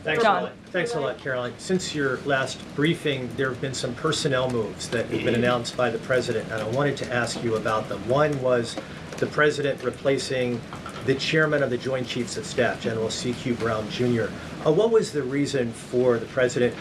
Thanks a lot, Caroline. Since your last briefing, there have been some personnel moves that have been announced by the president, and I wanted to ask you about them. One was the president replacing the chairman of the Joint Chiefs of Staff, General C.Q. Brown Jr. What was the reason for the president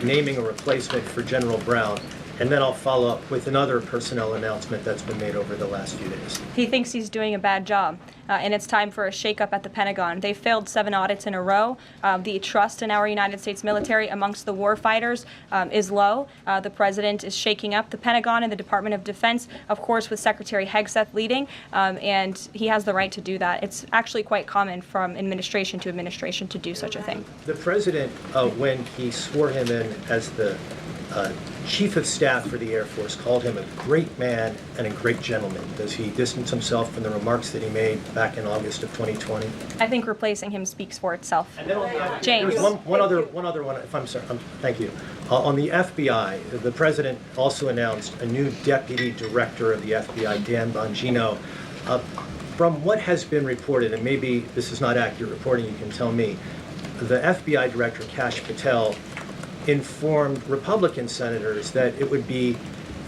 naming a replacement for General Brown? And then I'll follow up with another personnel announcement that's been made over the last few days. He thinks he's doing a bad job, and it's time for a shakeup at the Pentagon. They failed 7 audits in a row. The trust in our United States military amongst the war fighters is low. The president is shaking up the Pentagon and the Department of Defense, of course, with Secretary Hegseth leading, and he has the right to do that. It's actually quite common from administration to administration to do such a thing. The president, when he swore him in as the Chief of Staff for the Air Force, called him a great man and a great gentleman. Does he distance himself from the remarks that he made back in August of 2020? I think replacing him speaks for itself. James. There's one other one, if I'm sorry. Thank you. On the FBI, the president also announced a new deputy director of the FBI, Dan Bongino. From what has been reported, and maybe this is not accurate reporting, you can tell me, the FBI director, Kash Patel, informed Republican senators that it would be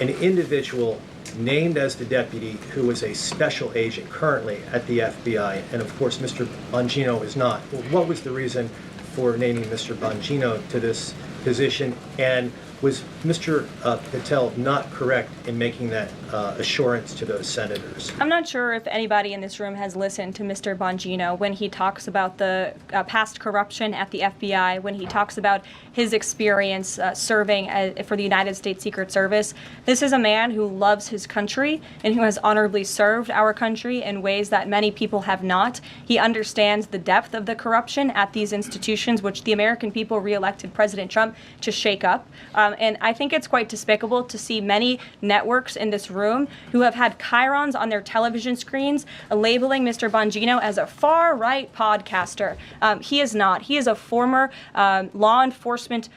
an individual named as the deputy who was a special agent currently at the FBI, and of course Mr. Bongino is not. What was the reason for naming Mr. Bongino to this position, and was Mr. Patel not correct in making that assurance to those senators? I'm not sure if anybody in this room has listened to Mr. Bongino when he talks about the past corruption at the FBI, when he talks about his experience serving for the United States Secret Service. This is a man who loves his country and who has honorably served our country in ways that many people have not. He understands the depth of the corruption at these institutions, which the American people re-elected President Trump to shake up. And I think it's quite despicable to see many networks in this room who have had chyrons on their television screens labeling Mr. Bongino as a far-right podcaster. He is not. He is a former law enforcement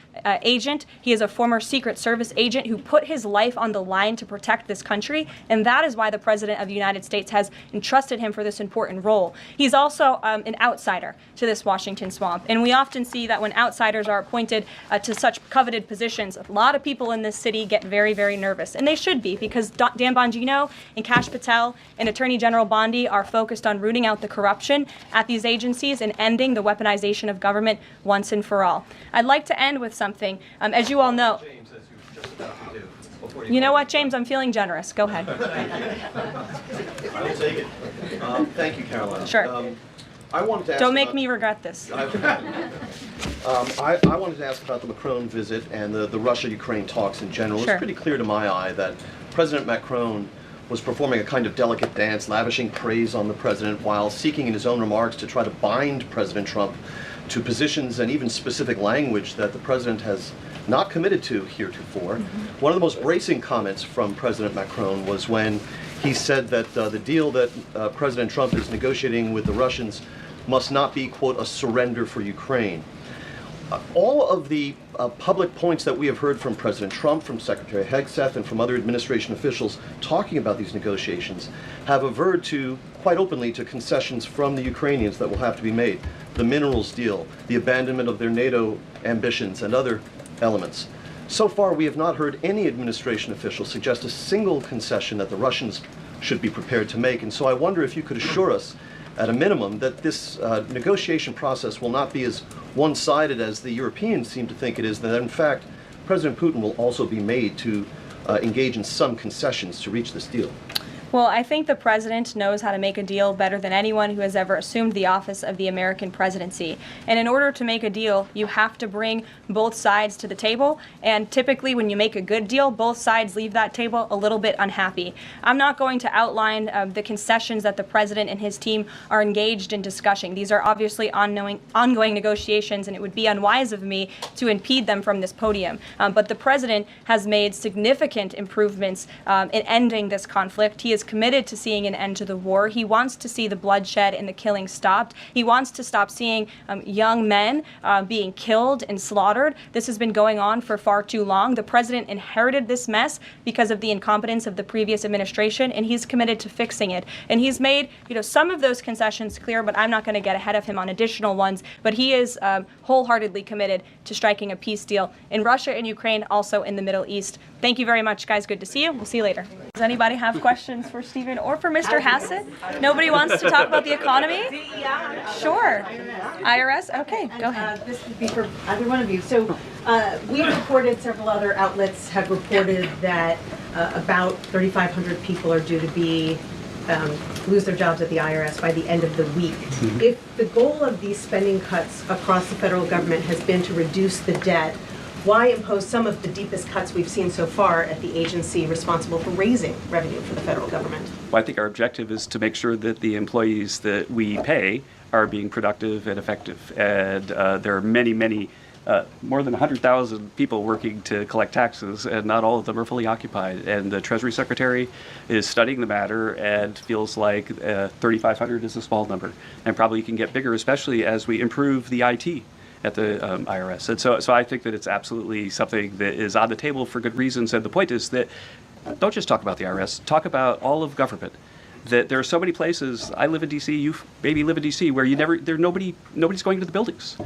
agent. He is a former Secret Service agent who put his life on the line to protect this country, and that is why the President of the United States has entrusted him for this important role. He's also an outsider to this Washington swamp, and we often see that when outsiders are appointed to such coveted positions, a lot of people in this city get very, very nervous, and they should be, because Dan Bongino and Kash Patel and Attorney General Bondi are focused on rooting out the corruption at these agencies and ending the weaponization of government once and for all. I'd like to end with something. As you all know, you know what, James? I'm feeling generous. Go ahead. I will take it. Thank you, Caroline. Sure. I wanted to ask Don't make me regret this. I wanted to ask about the Macron visit and the Russia-Ukraine talks in general. Sure. It's pretty clear to my eye that President Macron was performing a kind of delicate dance, lavishing praise on the president while seeking in his own remarks to try to bind President Trump to positions and even specific language that the president has not committed to heretofore. Mm-hmm. One of the most bracing comments from President Macron was when he said that the deal that President Trump is negotiating with the Russians must not be, quote, a surrender for Ukraine. All of the public points that we have heard from President Trump, from Secretary Hegseth, and from other administration officials talking about these negotiations have averred to, quite openly, to concessions from the Ukrainians that will have to be made. The minerals deal, the abandonment of their NATO ambitions, and other elements. So far, we have not heard any administration official suggest a single concession that the Russians should be prepared to make. And so I wonder if you could assure us, at a minimum, that this negotiation process will not be as one-sided as the Europeans seem to think it is, that in fact, President Putin will also be made to engage in some concessions to reach this deal. Well, I think the president knows how to make a deal better than anyone who has ever assumed the office of the American presidency. And in order to make a deal, you have to bring both sides to the table. And typically, when you make a good deal, both sides leave that table a little bit unhappy. I'm not going to outline the concessions that the president and his team are engaged in discussing. These are obviously ongoing negotiations, and it would be unwise of me to impede them from this podium. But the president has made significant improvements in ending this conflict. He is committed to seeing an end to the war. He wants to see the bloodshed and the killing stopped. He wants to stop seeing young men being killed and slaughtered. This has been going on for far too long. The president inherited this mess because of the incompetence of the previous administration, and he's committed to fixing it. And he's made, some of those concessions clear, but I'm not going to get ahead of him on additional ones. But he is wholeheartedly committed to striking a peace deal in Russia and Ukraine, also in the Middle East. Thank you very much, guys. Good to see you. We'll see you later. Does anybody have questions for Stephen or for Mr. Hassett? Nobody wants to talk about the economy? Sure. IRS? Okay, go ahead. This would be for either one of you. So we reported, several other outlets have reported that about 3,500 people are due to be lose their jobs at the IRS by the end of the week. Mm-hmm. If the goal of these spending cuts across the federal government has been to reduce the debt, why impose some of the deepest cuts we've seen so far at the agency responsible for raising revenue for the federal government? Well, I think our objective is to make sure that the employees that we pay are being productive and effective. And there are many, more than 100,000 people working to collect taxes, and not all of them are fully occupied. And the Treasury Secretary is studying the matter and feels like 3,500 is a small number, and probably can get bigger, especially as we improve the IT at the IRS. And so I think that it's absolutely something that is on the table for good reasons. And the point is that don't just talk about the IRS, talk about all of government. That there are so many places. I live in D.C. You maybe live in D.C. where nobody's going to the buildings.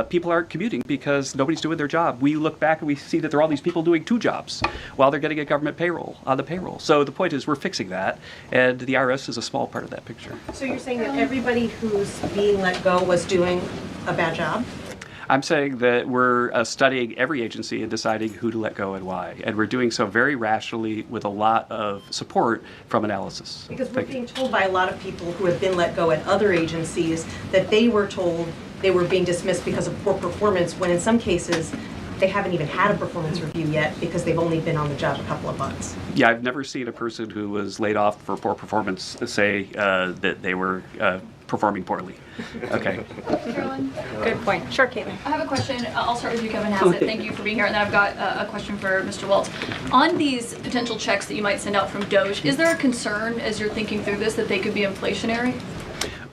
People aren't commuting because nobody's doing their job. We look back and we see that there are all these people doing two jobs while they're getting a government payroll on the payroll. So the point is we're fixing that, and the IRS is a small part of that picture. So you're saying that everybody who's being let go was doing a bad job? I'm saying that we're studying every agency and deciding who to let go and why. And we're doing so very rationally with a lot of support from analysis. Because we're being told by a lot of people who have been let go at other agencies that they were told they were being dismissed because of poor performance, when in some cases they haven't even had a performance review yet because they've only been on the job a couple of months. Yeah, I've never seen a person who was laid off for poor performance say that they were performing poorly. Okay. Karoline? Good point. Sure, Caitlin. I have a question. I'll start with you, Kevin Hassett. Thank you for being here. And then I've got a question for Mr. Waltz. On these potential checks that you might send out from DOJ, is there a concern as you're thinking through this that they could be inflationary?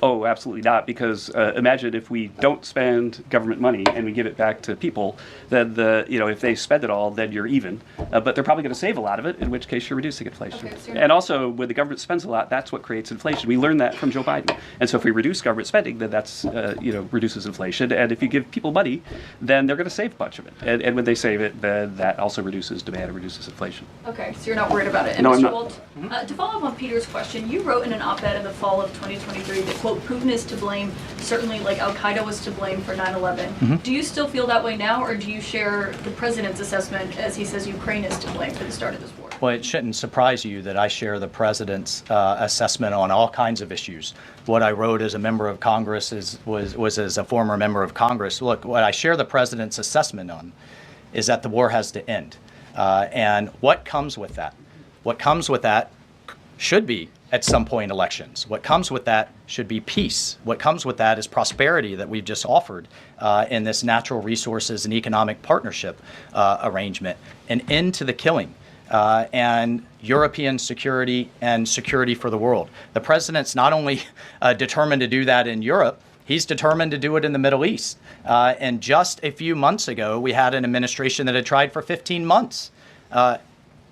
Oh, absolutely not, because imagine if we don't spend government money and we give it back to people, then if they spend it all, then you're even. But they're probably going to save a lot of it, in which case you're reducing inflation. Okay, so and also, when the government spends a lot, that's what creates inflation. We learned that from Joe Biden. And so if we reduce government spending, then that's reduces inflation. And if you give people money, then they're going to save a bunch of it. And when they save it, then that also reduces demand and reduces inflation. Okay, so you're not worried about it. And no, Mr. Waltz, to follow up on Peter's question, you wrote in an op-ed in the fall of 2023 that, quote, Putin is to blame, certainly like Al-Qaeda was to blame for 9/11. Mm-hmm. Do you still feel that way now, or do you share the president's assessment as he says Ukraine is to blame for the start of this war? Well, it shouldn't surprise you that I share the president's assessment on all kinds of issues. What I wrote as a member of Congress was as a former member of Congress. Look, what I share the president's assessment on is that the war has to end. And what comes with that? What comes with that should be, at some point, elections. What comes with that should be peace. What comes with that is prosperity that we've just offered in this natural resources and economic partnership arrangement. An end to the killing and European security and security for the world. The president's not only determined to do that in Europe, he's determined to do it in the Middle East. And just a few months ago, we had an administration that had tried for 15 months.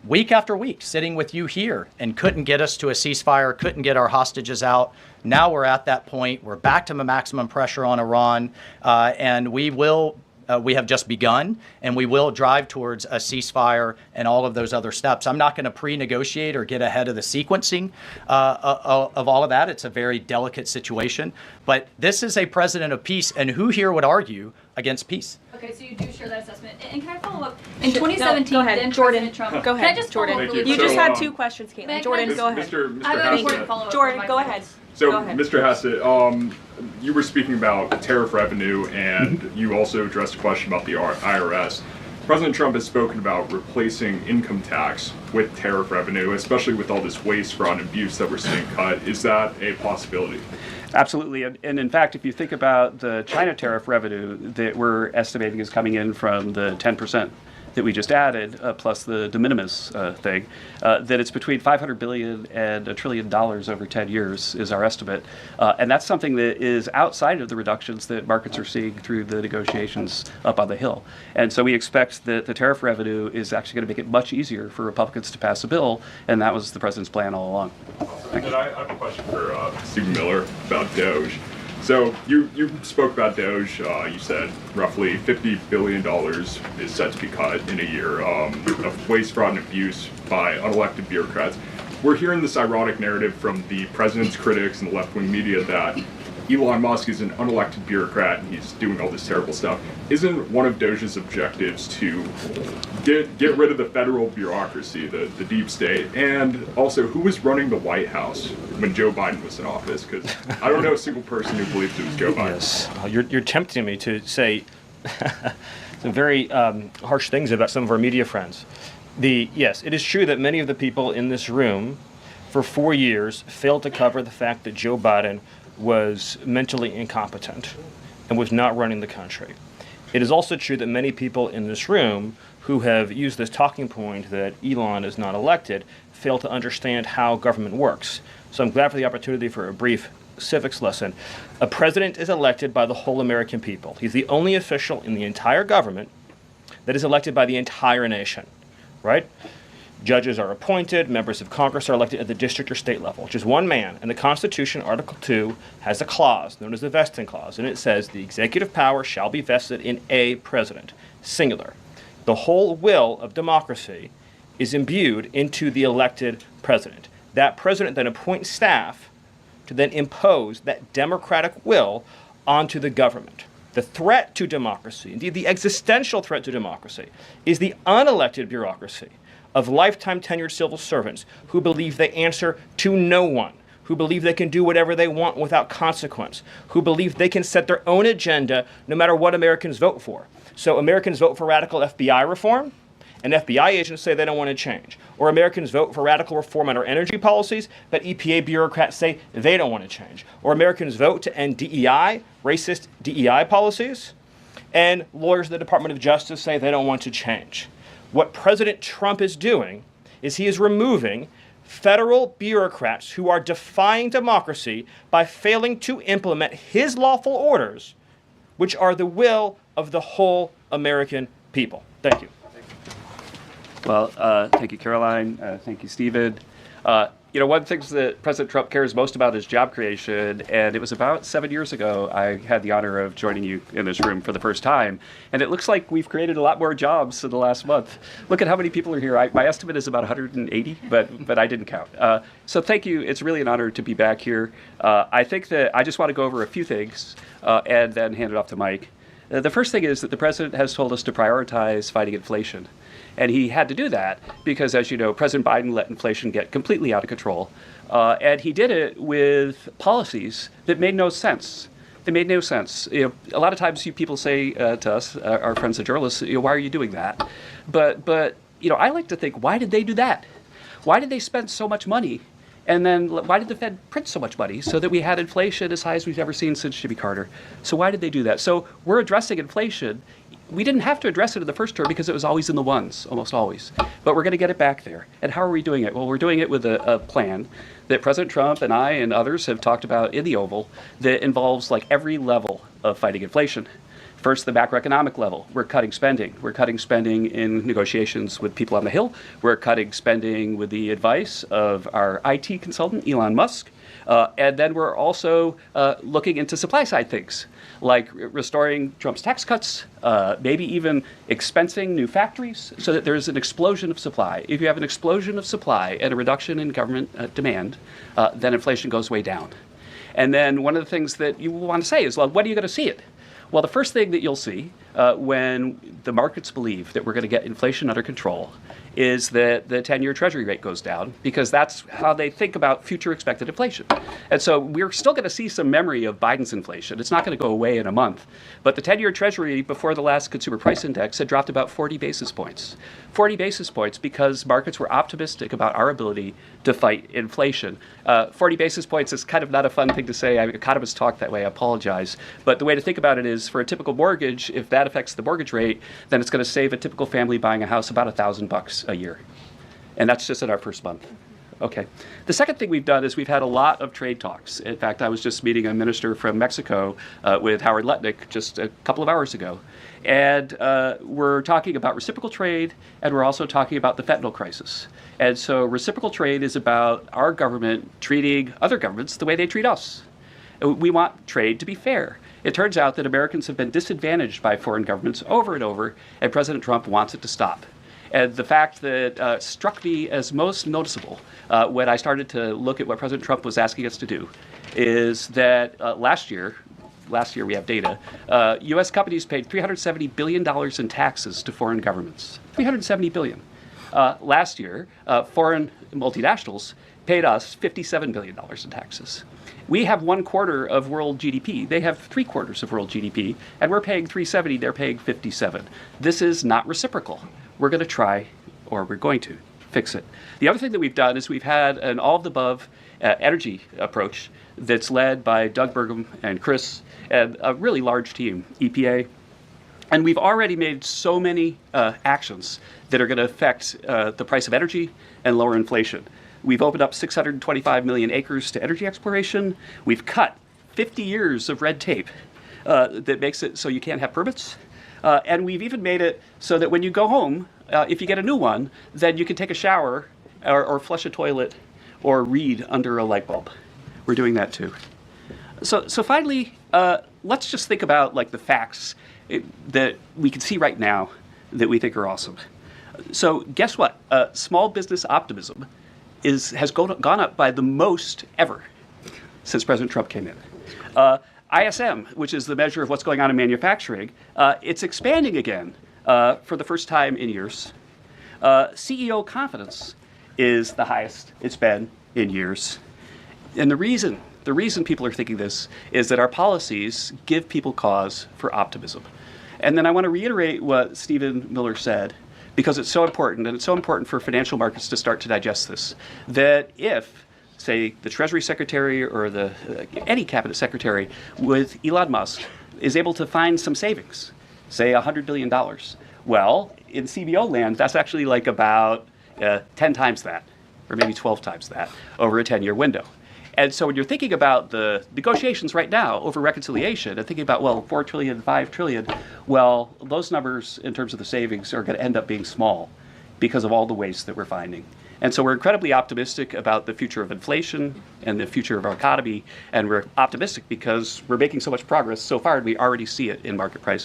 Week after week, sitting with you here and couldn't get us to a ceasefire, couldn't get our hostages out. Now we're at that point. We're back to maximum pressure on Iran, and we have just begun, and we will drive towards a ceasefire and all of those other steps. I'm not going to pre-negotiate or get ahead of the sequencing of all of that. It's a very delicate situation, but this is a president of peace, and who here would argue against peace? Okay, so you do share that assessment. And can I follow up? In 2017, go ahead, then Jordan. President Trump. Go ahead, Can I just Jordan. follow up really You quick? just had two questions, Caitlin. Jordan, go ahead. Mr. I have an important Hassett. follow-up. Jordan, go ahead. So, Go ahead. Mr. Hassett, you were speaking about tariff revenue, and you also addressed a question about the IRS. President Trump has spoken about replacing income tax with tariff revenue, especially with all this waste, fraud, and abuse that we're seeing cut. Is that a possibility? Absolutely. And in fact, if you think about the China tariff revenue that we're estimating is coming in from the 10% that we just added, plus the de minimis thing, that it's between $500 billion and $1 trillion over 10 years is our estimate. And that's something that is outside of the reductions that markets are seeing through the negotiations up on the Hill. And so we expect that the tariff revenue is actually going to make it much easier for Republicans to pass a bill, and that was the president's plan all along. And then I have a question for Stephen Miller about Doge. So you spoke about Doge. You said roughly $50 billion is set to be cut in a year of waste, fraud, and abuse by unelected bureaucrats. We're hearing this ironic narrative from the president's critics and the left-wing media that Elon Musk is an unelected bureaucrat and he's doing all this terrible stuff. Isn't one of Doge's objectives to get rid of the federal bureaucracy, the deep state? And also, who was running the White House when Joe Biden was in office? Because I don't know a single person who believes it was Joe Biden. Yes, you're tempting me to say some very harsh things about some of our media friends. Yes, it is true that many of the people in this room for 4 years failed to cover the fact that Joe Biden was mentally incompetent and was not running the country. It is also true that many people in this room who have used this talking point that Elon is not elected fail to understand how government works. So I'm glad for the opportunity for a brief civics lesson. A president is elected by the whole American people. He's the only official in the entire government that is elected by the entire nation, right? Judges are appointed, members of Congress are elected at the district or state level, which is one man. And the Constitution, Article 2, has a clause known as the vesting clause, and it says the executive power shall be vested in a president, singular. The whole will of democracy is imbued into the elected president. That president then appoints staff to then impose that democratic will onto the government. The threat to democracy, indeed the existential threat to democracy, is the unelected bureaucracy of lifetime tenured civil servants who believe they answer to no one, who believe they can do whatever they want without consequence, who believe they can set their own agenda no matter what Americans vote for. So Americans vote for radical FBI reform, and FBI agents say they don't want to change. Or Americans vote for radical reform on our energy policies, but EPA bureaucrats say they don't want to change. Or Americans vote to end DEI, racist DEI policies, and lawyers at the Department of Justice say they don't want to change. What President Trump is doing is he is removing federal bureaucrats who are defying democracy by failing to implement his lawful orders, which are the will of the whole American people. Thank you. Well, thank you, Caroline. Thank you, Stephen. One of the things that President Trump cares most about is job creation, and it was about 7 years ago I had the honor of joining you in this room for the first time, and it looks like we've created a lot more jobs in the last month. Look at how many people are here. My estimate is about 180, but I didn't count. So thank you. It's really an honor to be back here. I think that I just want to go over a few things and then hand it off to Mike. The first thing is that the president has told us to prioritize fighting inflation. And he had to do that because, as you know, President Biden let inflation get completely out of control. And he did it with policies that made no sense. They made no sense. A lot of times people say to us, our friends the journalists, why are you doing that? But I like to think, why did they do that? Why did they spend so much money? And then why did the Fed print so much money so that we had inflation as high as we've ever seen since Jimmy Carter? So why did they do that? So we're addressing inflation. We didn't have to address it in the first term because it was always in the ones, almost always. But we're going to get it back there. And how are we doing it? Well, we're doing it with a plan that President Trump and I and others have talked about in the Oval that involves like every level of fighting inflation. First, the macroeconomic level. We're cutting spending. We're cutting spending in negotiations with people on the Hill. We're cutting spending with the advice of our IT consultant, Elon Musk. And then we're also looking into supply side things, like restoring Trump's tax cuts, maybe even expensing new factories so that there's an explosion of supply. If you have an explosion of supply and a reduction in government demand, then inflation goes way down. And then one of the things that you want to say is, well, when are you going to see it? Well, the first thing that you'll see when the markets believe that we're going to get inflation under control is that the 10-year Treasury rate goes down, because that's how they think about future expected inflation. And so we're still going to see some memory of Biden's inflation. It's not going to go away in a month. But the 10-year Treasury before the last consumer price index had dropped about 40 basis points. 40 basis points because markets were optimistic about our ability to fight inflation. 40 basis points is kind of not a fun thing to say. Economists talk that way. I apologize. But the way to think about it is, for a typical mortgage, if that that affects the mortgage rate, then it's going to save a typical family buying a house about $1,000 a year. And that's just in our first month. Okay. The second thing we've done is we've had a lot of trade talks. In fact, I was just meeting a minister from Mexico with Howard Lutnick just a couple of hours ago. And we're talking about reciprocal trade, and we're also talking about the fentanyl crisis. And so reciprocal trade is about our government treating other governments the way they treat us. We want trade to be fair. It turns out that Americans have been disadvantaged by foreign governments over and over, and President Trump wants it to stop. And the fact that struck me as most noticeable when I started to look at what President Trump was asking us to do is that last year we have data, U.S. companies paid $370 billion in taxes to foreign governments. $370 billion. Last year, foreign multinationals paid us $57 billion in taxes. We have 1/4 of world GDP. They have 3/4 of world GDP, and we're paying 370, they're paying 57. This is not reciprocal. We're going to try, or we're going to, fix it. The other thing that we've done is we've had an all-of-the-above energy approach that's led by Doug Burgum and Chris and a really large team, EPA. And we've already made so many actions that are going to affect the price of energy and lower inflation. We've opened up 625 million acres to energy exploration. We've cut 50 years of red tape that makes it so you can't have permits. And we've even made it so that when you go home, if you get a new one, then you can take a shower or flush a toilet or read under a light bulb. We're doing that too. So finally, let's just think about like the facts that we can see right now that we think are awesome. So guess what? Small business optimism has gone up by the most ever since President Trump came in. ISM, which is the measure of what's going on in manufacturing, it's expanding again for the first time in years. CEO confidence is the highest it's been in years. And the reason people are thinking this is that our policies give people cause for optimism. And then I want to reiterate what Stephen Miller said, because it's so important, and it's so important for financial markets to start to digest this, that if, say, the Treasury Secretary or any cabinet secretary with Elon Musk is able to find some savings, say $100 billion, well, in CBO land, that's actually like about 10 times that, or maybe 12 times that, over a 10-year window. And so when you're thinking about the negotiations right now over reconciliation and thinking about, well, 4 trillion, 5 trillion, well, those numbers in terms of the savings are going to end up being small because of all the waste that we're finding. And so we're incredibly optimistic about the future of inflation and the future of our economy. And we're optimistic because we're making so much progress so far, and we already see it in market prices.